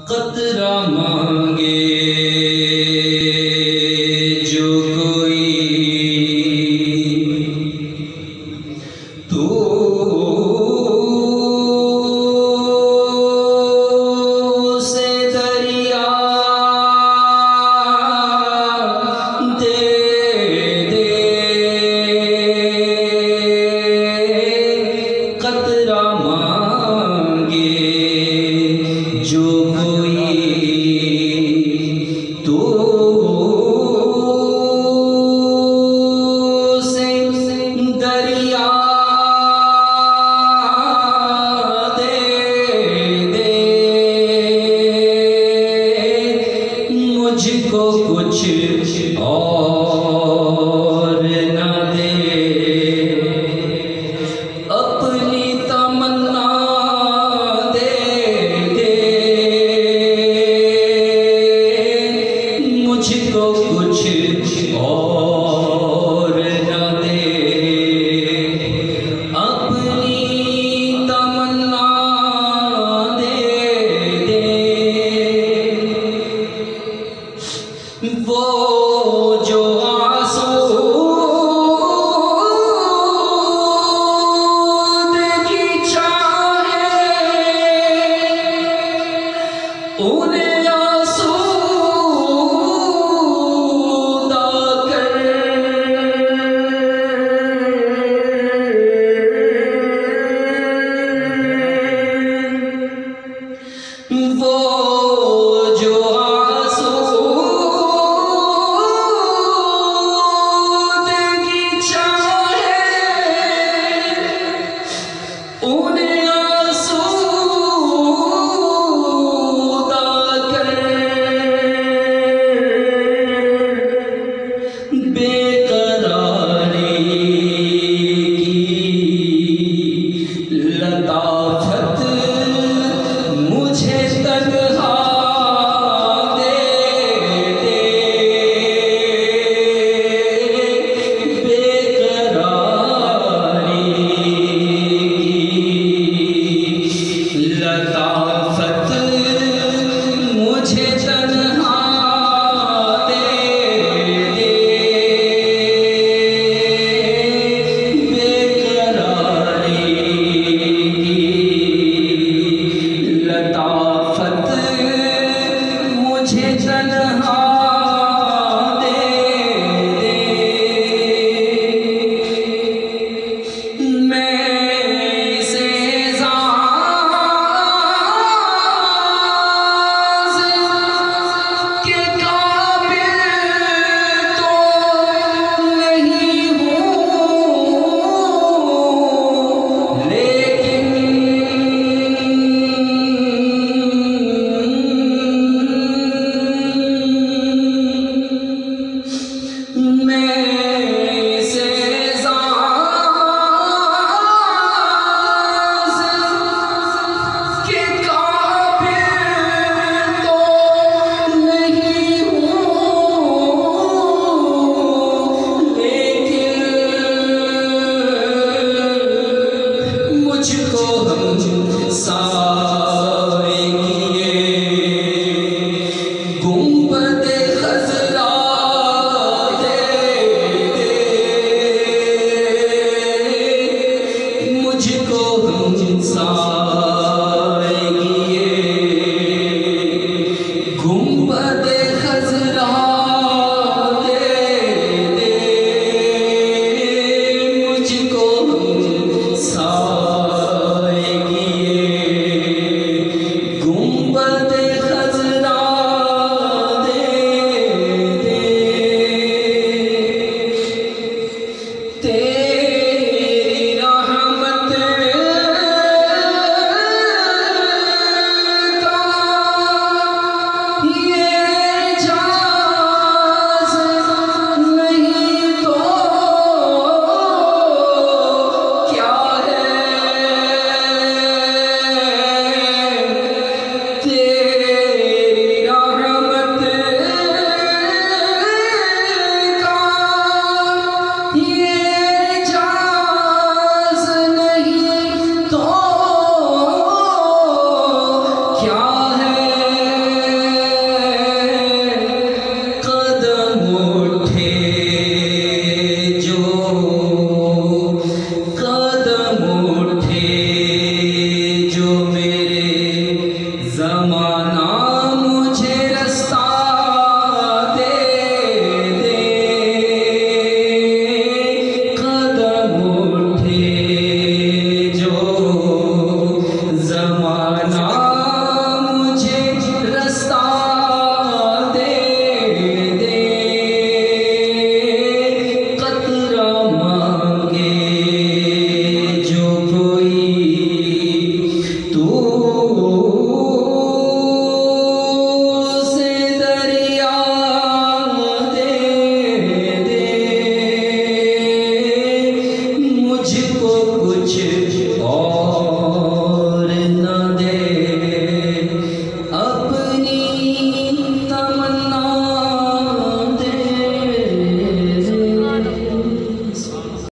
कतरा मांगे जो कोई तो से दरिया दे दे, कतरा मांगे जो कोई तो से दरिया दे दे, मुझको कुछ और न दे, अपनी तमन्ना दे दे, मुझको कुछ और न दे, अपनी तमन्ना दे दे। वो जो आसूदगी चाहे उन्हें आसूदा कर, वो जो आसूदगी चाहे उन्हें आसूदा कर, बेकरारी की लताफत मुझे तन्हा दे दे, बेकरारी की लताफत मुझे तन्हा दे दे, बेकरारी की लताफत मुझे तन्हा दे दे। मैं से ज़ाद मेरे